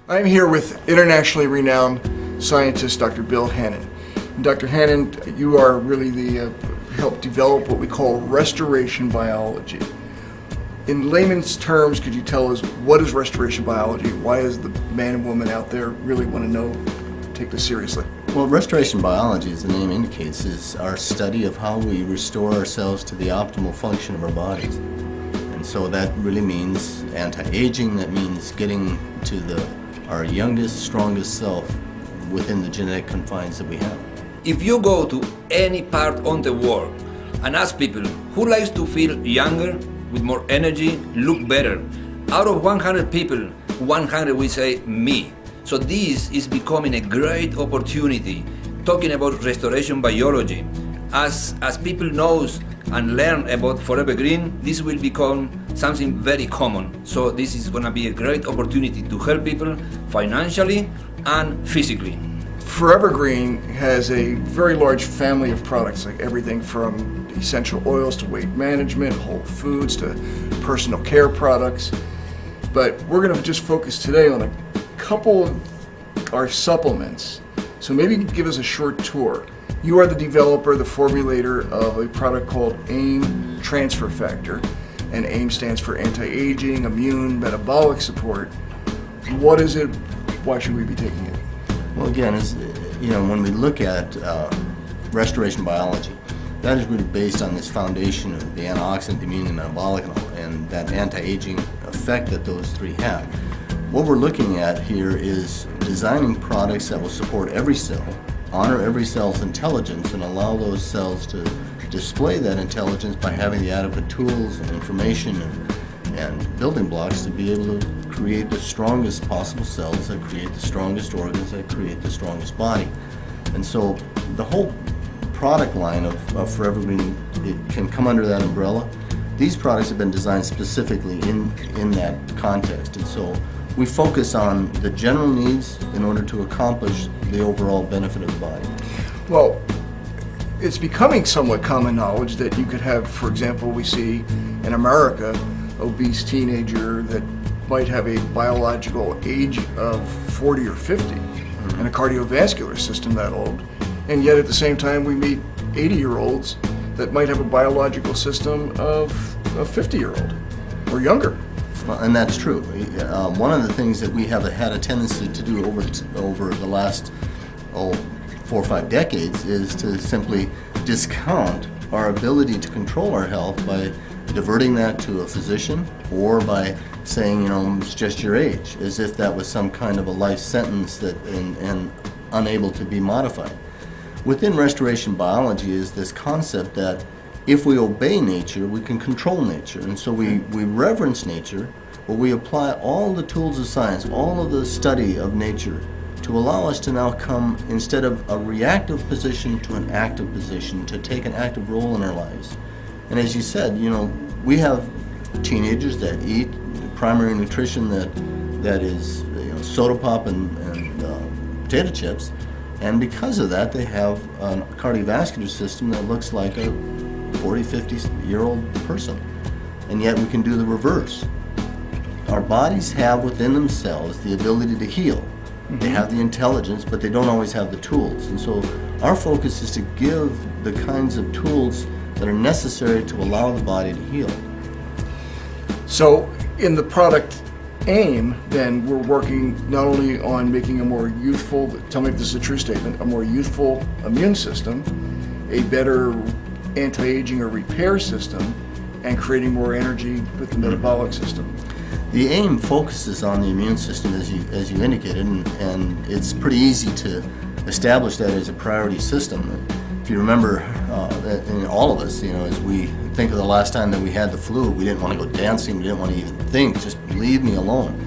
I'm here with internationally renowned scientist Dr. Bill Hannon. And Dr. Hannon, you are really the help develop what we call restoration biology. In layman's terms, could you tell us what is restoration biology? Why is the man and woman out there really want to know, take this seriously? Well, restoration biology, as the name indicates, is our study of how we restore ourselves to the optimal function of our bodies. And so that really means anti-aging, that means getting to our youngest, strongest self within the genetic confines that we have. If you go to any part on the world and ask people who likes to feel younger, with more energy, look better, out of 100 people, 100 will say me. So this is becoming a great opportunity, talking about restoration biology. As people knows and learn about Forever Green, this will become something very common. So this is going to be a great opportunity to help people financially and physically. Forever Green has a very large family of products, like everything from essential oils to weight management, whole foods to personal care products. But we're going to just focus today on a couple of our supplements. So maybe you could give us a short tour. You are the developer, the formulator of a product called AIM Transfer Factor, and AIM stands for anti-aging, immune, metabolic support. What is it? Why should we be taking it? Well, again, when we look at restoration biology, that is really based on this foundation of the antioxidant, the immune, and metabolic, and that anti-aging effect that those three have. What we're looking at here is designing products that will support every cell, honor every cell's intelligence, and allow those cells to display that intelligence by having the adequate tools and information and building blocks to be able to create the strongest possible cells that create the strongest organs that create the strongest body. And so the whole product line of Forever Green, it can come under that umbrella. These products have been designed specifically in that context, and so we focus on the general needs in order to accomplish the overall benefit of the body. Well, it's becoming somewhat common knowledge that you could have, for example, we see in America, obese teenager that might have a biological age of 40 or 50 and a cardiovascular system that old. And yet at the same time we meet 80-year-olds that might have a biological system of a 50-year-old or younger. Well, and that's true. One of the things that we have had a tendency to do over the last 4 or 5 decades is to simply discount our ability to control our health by diverting that to a physician or by saying, it's just your age, as if that was some kind of a life sentence and unable to be modified. Within restoration biology is this concept that if we obey nature, we can control nature. And so we reverence nature, but we apply all the tools of science, all of the study of nature, to allow us to now come, instead of a reactive position, to an active position, to take an active role in our lives. And as you said, we have teenagers that eat primary nutrition that is soda pop and potato chips, and because of that they have a cardiovascular system that looks like a 40, 50-year-old person. And yet we can do the reverse. Our bodies have within themselves the ability to heal. They have the intelligence, but they don't always have the tools. And so our focus is to give the kinds of tools that are necessary to allow the body to heal. So in the product AIM, then we're working not only on making a more youthful, tell me if this is a true statement, a more youthful immune system, a better anti-aging or repair system, and creating more energy with the metabolic system. The AIM focuses on the immune system, as you indicated, and it's pretty easy to establish that as a priority system. If you remember, in all of us, as we think of the last time that we had the flu, we didn't want to go dancing, we didn't want to even think, just leave me alone.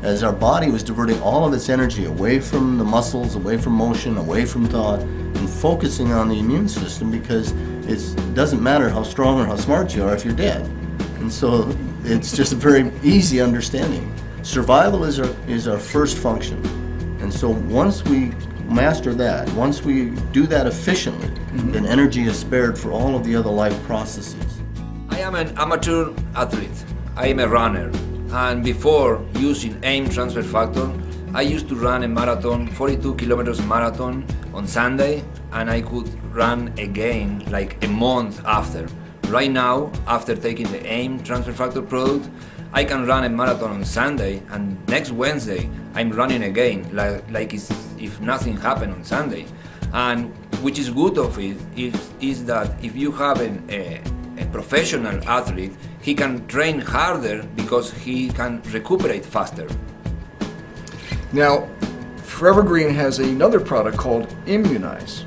As our body was diverting all of its energy away from the muscles, away from motion, away from thought, and focusing on the immune system, because it doesn't matter how strong or how smart you are if you're dead. And so it's just a very easy understanding. Survival is our first function. And so once we master that, once we do that efficiently, then energy is spared for all of the other life processes. I am an amateur athlete. I am a runner. And before using AIM Transfer Factor, I used to run a marathon, 42 kilometers marathon on Sunday, and I could run again like a month after. Right now, after taking the AIM transfer factor product, I can run a marathon on Sunday, and next Wednesday I'm running again, like it's, if nothing happened on Sunday. And which is good of it is that if you have a professional athlete, he can train harder because he can recuperate faster. Now, Forever Green has another product called Immunize.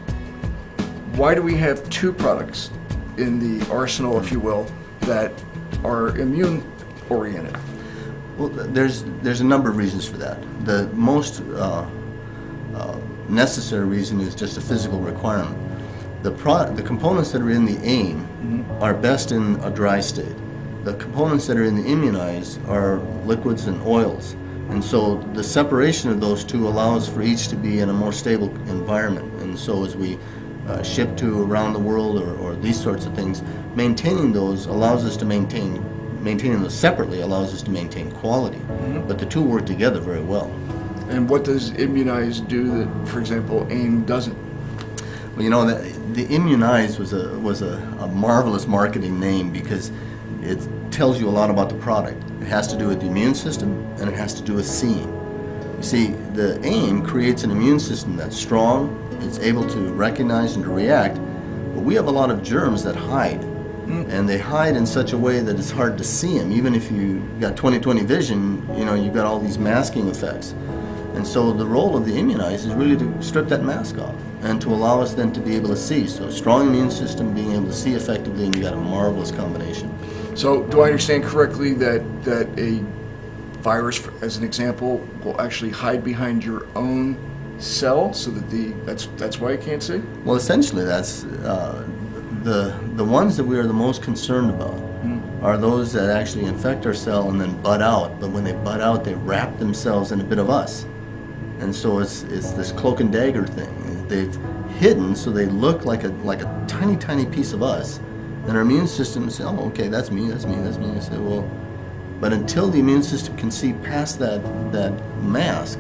Why do we have two products in the arsenal, if you will, that are immune-oriented? Well, there's a number of reasons for that. The most necessary reason is just a physical requirement. The components that are in the AIM are best in a dry state. The components that are in the Immunize are liquids and oils. And so the separation of those two allows for each to be in a more stable environment. And so as we ship to around the world or these sorts of things, maintaining those allows us to maintaining those separately allows us to maintain quality. But the two work together very well. And what does Immunize do that, for example, AIM doesn't? Well, you know, the Immunize was a marvelous marketing name because it tells you a lot about the product. It has to do with the immune system, and it has to do with seeing. You see, the AIM creates an immune system that's strong, it's able to recognize and to react, but we have a lot of germs that hide. And they hide in such a way that it's hard to see them. Even if you got 20/20 vision, you know, you've got all these masking effects. And so the role of the Immunize is really to strip that mask off and to allow us then to be able to see. So a strong immune system, being able to see effectively, and you got a marvelous combination. So do I understand correctly that a virus, as an example, will actually hide behind your own cell so that that's why you can't see? Well, essentially that's the ones that we are the most concerned about are those that actually infect our cell and then bud out. But when they bud out, they wrap themselves in a bit of us. And so it's this cloak and dagger thing. They've hidden so they look like a tiny, tiny piece of us. And our immune system says, oh, okay, that's me, that's me, that's me. I say, well, but until the immune system can see past that mask,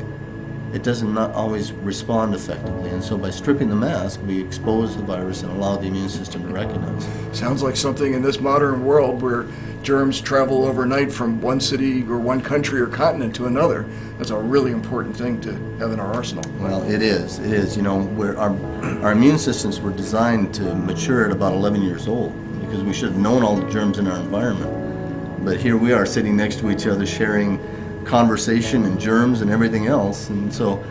it does not always respond effectively. And so by stripping the mask, we expose the virus and allow the immune system to recognize it. Sounds like something in this modern world where germs travel overnight from one city or one country or continent to another. That's a really important thing to have in our arsenal. Well, it is. It is. You know, our immune systems were designed to mature at about 11 years old because we should have known all the germs in our environment. But here we are sitting next to each other sharing conversation and germs and everything else. And so,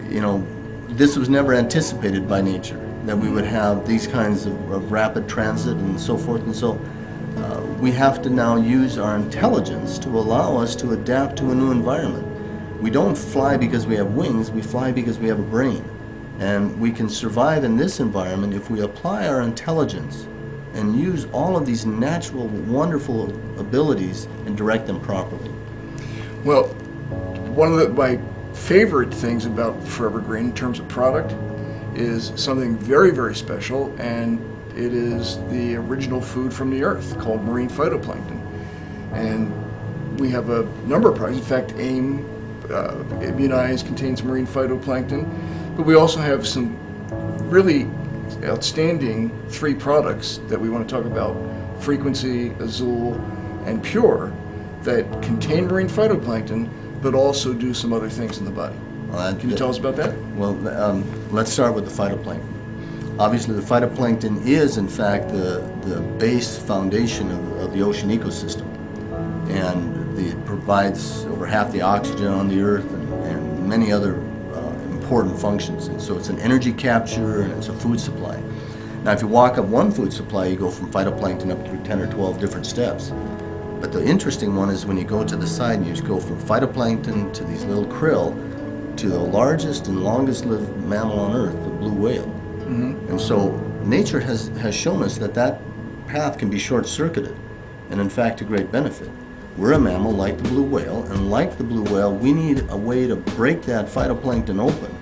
you know, this was never anticipated by nature, that we would have these kinds of rapid transit and so forth. And so we have to now use our intelligence to allow us to adapt to a new environment. We don't fly because we have wings, we fly because we have a brain. And we can survive in this environment if we apply our intelligence and use all of these natural, wonderful abilities and direct them properly. Well, one of my favorite things about Forever Green in terms of product is something very, very special, and it is the original food from the earth called marine phytoplankton. And we have a number of products. In fact, AIM Immunize contains marine phytoplankton, but we also have some really outstanding 3 products that we want to talk about: Frequency, Azul, and Pure, that contain marine phytoplankton, but also do some other things in the body. Can you tell us about that? Well, let's start with the phytoplankton. Obviously, the phytoplankton is, in fact, the base foundation of the ocean ecosystem. And it provides over half the oxygen on the earth and many other important functions. And so it's an energy capture and it's a food supply. Now, if you walk up one food supply, you go from phytoplankton up through 10 or 12 different steps. But the interesting one is when you go to the side, you just go from phytoplankton to these little krill to the largest and longest lived mammal on earth, the blue whale. And so nature has shown us that path can be short-circuited, and in fact to great benefit. We're a mammal like the blue whale, and like the blue whale, we need a way to break that phytoplankton open.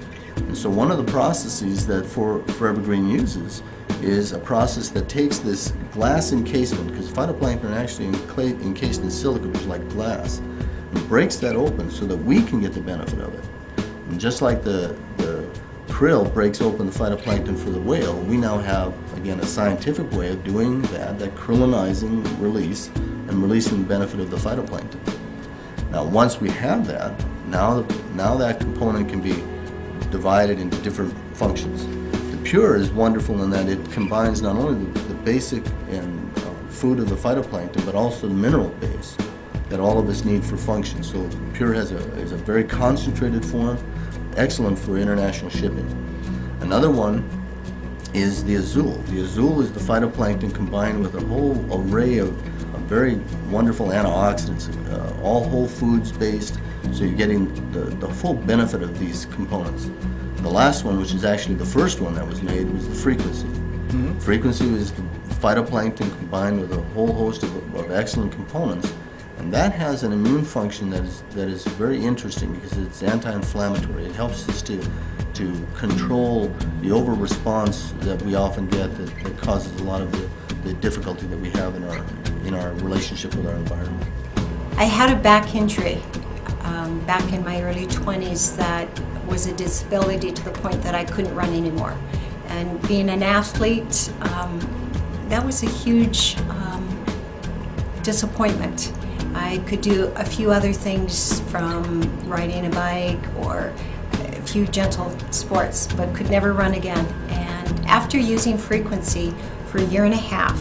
And so one of the processes that Forever Green uses is a process that takes this glass encasement, because phytoplankton are actually encased in silica, which is like glass, and breaks that open so that we can get the benefit of it. And just like the krill breaks open the phytoplankton for the whale, we now have, again, a scientific way of doing that krill-ionizing release and releasing the benefit of the phytoplankton. Now, once we have that, now that component can be divided into different functions. The pure is wonderful in that it combines not only the basic and food of the phytoplankton, but also the mineral base that all of us need for function. So pure is a very concentrated form, excellent for international shipping. Another one is the azul. The azul is the phytoplankton combined with a whole array of very wonderful antioxidants, all whole foods based, so you're getting the full benefit of these components. The last one, which is actually the first one that was made, was the frequency. Mm-hmm. Frequency is the phytoplankton combined with a whole host of excellent components, and that has an immune function that is very interesting because it's anti-inflammatory. It helps us to control the over-response that we often get that causes a lot of the difficulty that we have in our relationship with our environment. I had a back injury back in my early 20s that was a disability to the point that I couldn't run anymore. And being an athlete, that was a huge disappointment. I could do a few other things from riding a bike or a few gentle sports, but could never run again. And after using frequency for a year and a half,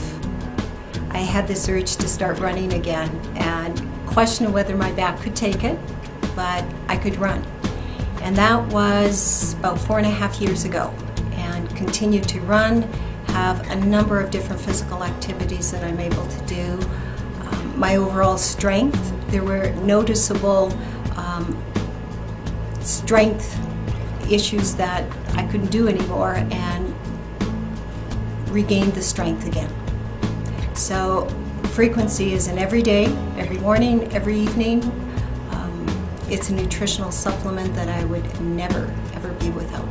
I had this urge to start running again and questioned whether my back could take it, but I could run. And that was about 4.5 years ago, and continued to run, have a number of different physical activities that I'm able to do. My overall strength, there were noticeable strength issues that I couldn't do anymore, and regained the strength again. So frequency is an everyday, every morning, every evening. It's a nutritional supplement that I would never, ever be without.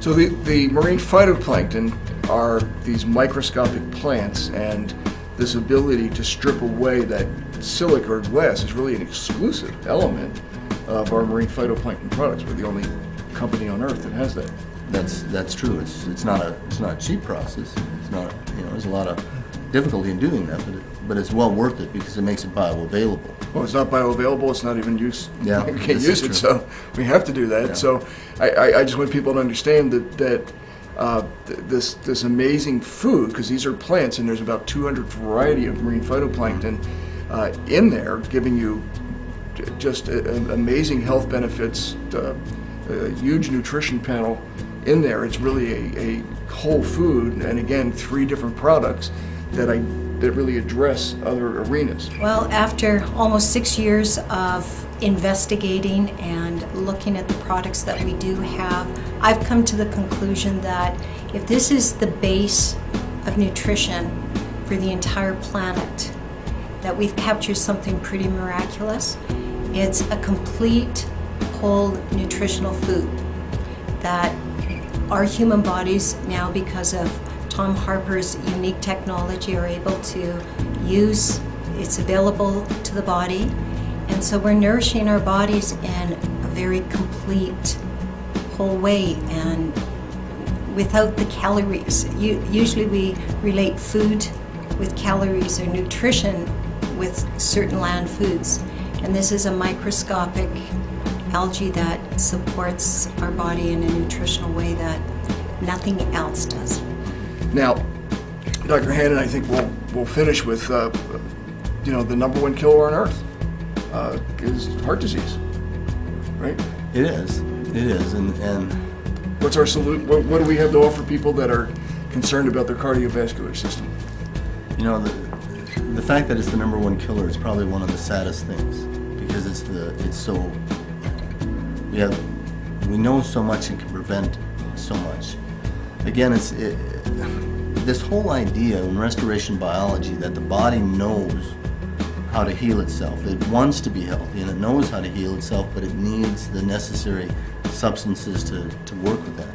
So the marine phytoplankton are these microscopic plants, and this ability to strip away that silica or glass is really an exclusive element of our marine phytoplankton products. We're the only company on earth that has that. That's true. It's not a cheap process. It's not, there's a lot of difficulty in doing that, but it's well worth it because it makes it bioavailable. Well, it's not bioavailable. It's not even use. Yeah, you can't use it, so we have to do that. Yeah. So I just want people to understand that this amazing food, because these are plants, and there's about 200 variety of marine phytoplankton in there, giving you just amazing health benefits, a huge nutrition panel in there. It's really a whole food, and again, 3 different products that really address other arenas. Well, after almost 6 years of investigating and looking at the products that we do have, I've come to the conclusion that if this is the base of nutrition for the entire planet, that we've captured something pretty miraculous. It's a complete whole nutritional food that our human bodies now, because of Tom Harper's unique technology, are able to use. It's available to the body, and so we're nourishing our bodies in a very complete whole way and without the calories. Usually we relate food with calories or nutrition with certain land foods, and this is a microscopic algae that supports our body in a nutritional way that nothing else does. Now, Dr. Hannon, I think we'll finish with the #1 killer on earth is heart disease, right? It is, and what's our solution? What do we have to offer people that are concerned about their cardiovascular system? The fact that it's the #1 killer is probably one of the saddest things, because it's so, we know so much and can prevent so much. Again, this whole idea in restoration biology that the body knows how to heal itself. It wants to be healthy and it knows how to heal itself, but it needs the necessary substances to work with that.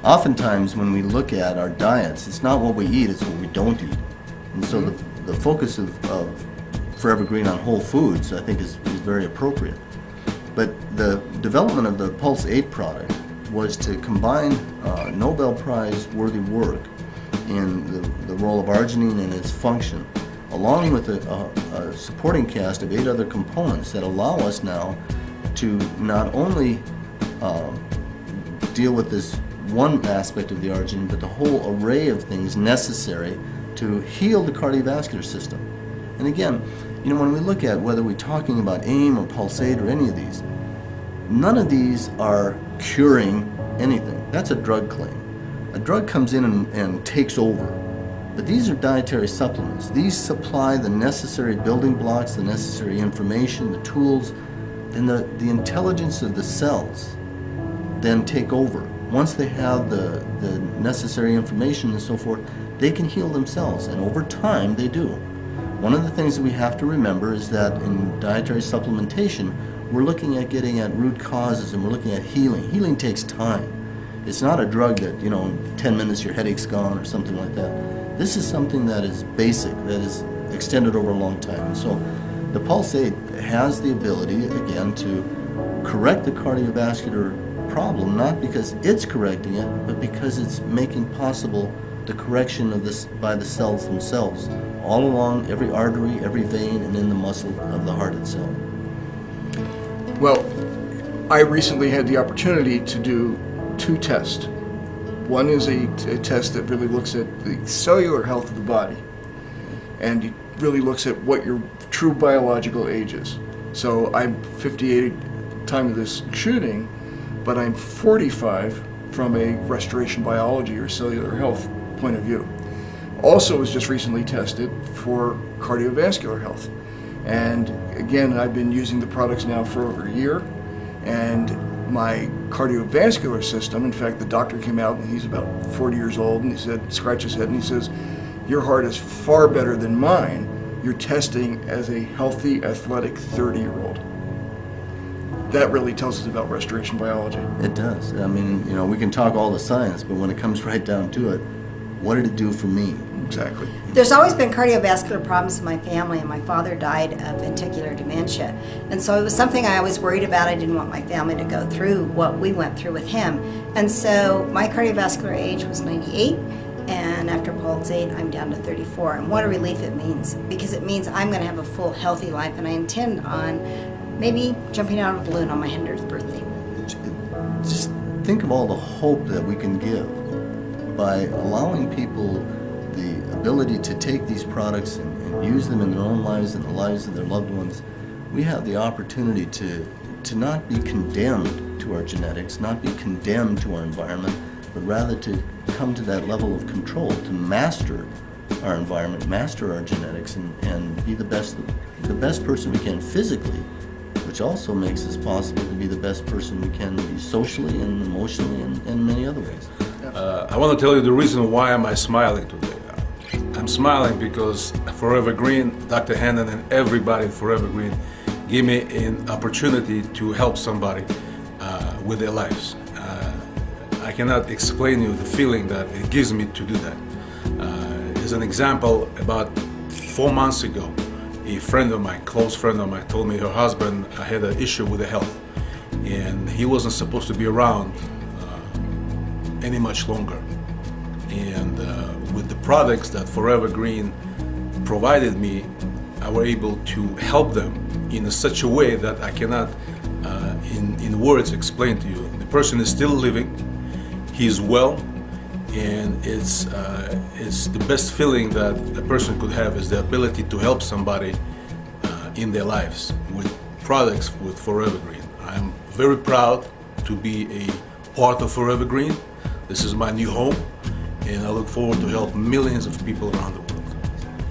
Oftentimes when we look at our diets, it's not what we eat, it's what we don't eat. And so the focus of Forever Green on whole foods, I think, is very appropriate. But the development of the Pulse 8 product was to combine Nobel Prize worthy work in the role of arginine and its function, along with a supporting cast of 8 other components that allow us now to not only deal with this one aspect of the arginine, but the whole array of things necessary to heal the cardiovascular system. And again, you know, when we look at whether we're talking about AIM or Pulse 8 or any of these, none of these are curing anything. That's a drug claim. A drug comes in and takes over. But these are dietary supplements. These supply the necessary building blocks, the necessary information, the tools, and the intelligence of the cells then take over. Once they have the necessary information and so forth, they can heal themselves, and over time they do. One of the things that we have to remember is that in dietary supplementation, we're looking at getting at root causes, and we're looking at healing. Healing takes time. It's not a drug that, you know, in 10 minutes your headache's gone or something like that. This is something that is basic, that is extended over a long time. And so the Pulse 8 has the ability, again, to correct the cardiovascular problem, not because it's correcting it, but because it's making possible the correction of this by the cells themselves, all along every artery, every vein, and in the muscle of the heart itself. Well, I recently had the opportunity to do 2 tests. One is a test that really looks at the cellular health of the body, and it really looks at what your true biological age is. So I'm 58 at the time of this shooting, but I'm 45 from a restoration biology or cellular health point of view. Also was just recently tested for cardiovascular health. And again, I've been using the products now for over a year, and my cardiovascular system, in fact, the doctor came out, and he's about 40 years old, and he said, scratch his head, and he says, your heart is far better than mine. You're testing as a healthy, athletic 30-year-old. That really tells us about restoration biology. It does. I mean, you know, we can talk all the science, but when it comes right down to it, what did it do for me? Exactly. There's always been cardiovascular problems in my family, and my father died of ventricular dementia. And so it was something I was worried about. I didn't want my family to go through what we went through with him. And so my cardiovascular age was 98, and after Pulse 8, I'm down to 34. And what a relief it means, because it means I'm going to have a full, healthy life, and I intend on maybe jumping out of a balloon on my 100th birthday. Just think of all the hope that we can give by allowing people the ability to take these products and use them in their own lives and the lives of their loved ones. We have the opportunity to not be condemned to our genetics, not be condemned to our environment, but rather to come to that level of control, to master our environment, master our genetics, and be the best person we can physically, which also makes us possible to be the best person we can be socially and emotionally and in many other ways. I want to tell you the reason why am I smiling today. I'm smiling because Forever Green, Dr. Hannon, and everybody at Forever Green gave me an opportunity to help somebody with their lives. I cannot explain you the feeling that it gives me to do that. As an example, about 4 months ago, a friend of mine, close friend of mine, told me her husband had an issue with the health, and he wasn't supposed to be around any much longer. And with the products that Forever Green provided me, I was able to help them in such a way that I cannot in words explain to you. The person is still living, he's well, and it's the best feeling that a person could have is the ability to help somebody in their lives with products with Forever Green. I'm very proud to be a part of Forever Green. This is my new home, and I look forward to help millions of people around the world.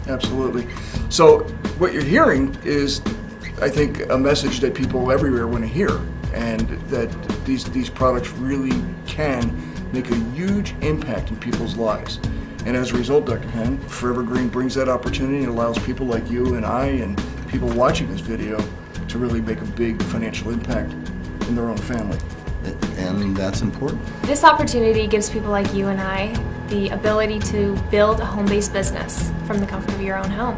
Absolutely. So what you're hearing is, I think, a message that people everywhere want to hear, and that these products really can make a huge impact in people's lives. And as a result, Dr. Hannon, Forever Green brings that opportunity and allows people like you and I and people watching this video to really make a big financial impact in their own family. And that's important. This opportunity gives people like you and I the ability to build a home-based business from the comfort of your own home.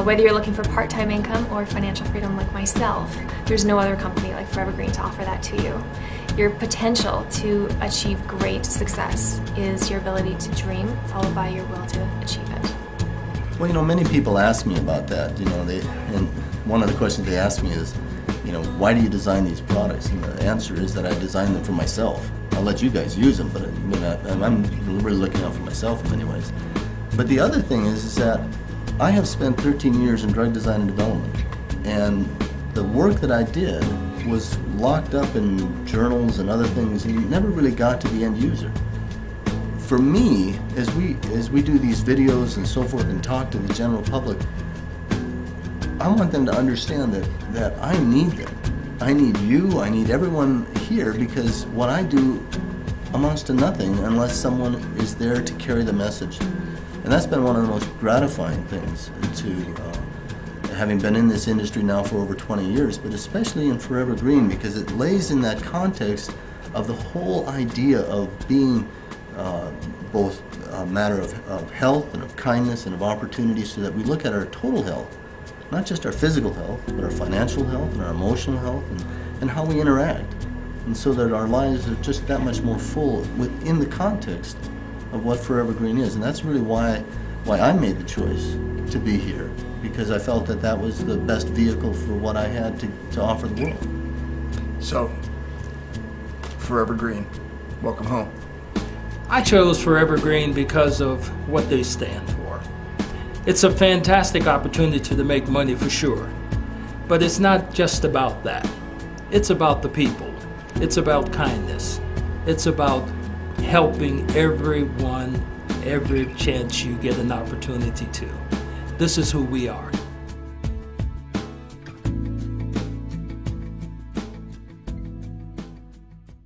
Whether you're looking for part-time income or financial freedom like myself, there's no other company like Forever Green to offer that to you. Your potential to achieve great success is your ability to dream, followed by your will to achieve it. Well, you know, many people ask me about that, you know, and one of the questions they ask me is, you know, why do you design these products? And the answer is that I design them for myself. I'll let you guys use them, but I'm really looking out for myself in many ways. But the other thing is that I have spent 13 years in drug design and development, and the work that I did was locked up in journals and other things and never really got to the end user. For me, as we do these videos and so forth and talk to the general public, I want them to understand that I need them. I need you, I need everyone here, because what I do amounts to nothing unless someone is there to carry the message. And that's been one of the most gratifying things to having been in this industry now for over 20 years, but especially in Forever Green, because it lays in that context of the whole idea of being both a matter of health and of kindness and of opportunity, so that we look at our total health, not just our physical health, but our financial health and our emotional health and how we interact. And so that our lives are just that much more full within the context of what Forever Green is. And that's really why I made the choice to be here, because I felt that that was the best vehicle for what I had to offer the world. So, Forever Green, welcome home. I chose Forever Green because of what they stand for. It's a fantastic opportunity to make money for sure, but it's not just about that. It's about the people. It's about kindness. It's about helping everyone every chance you get an opportunity to. This is who we are.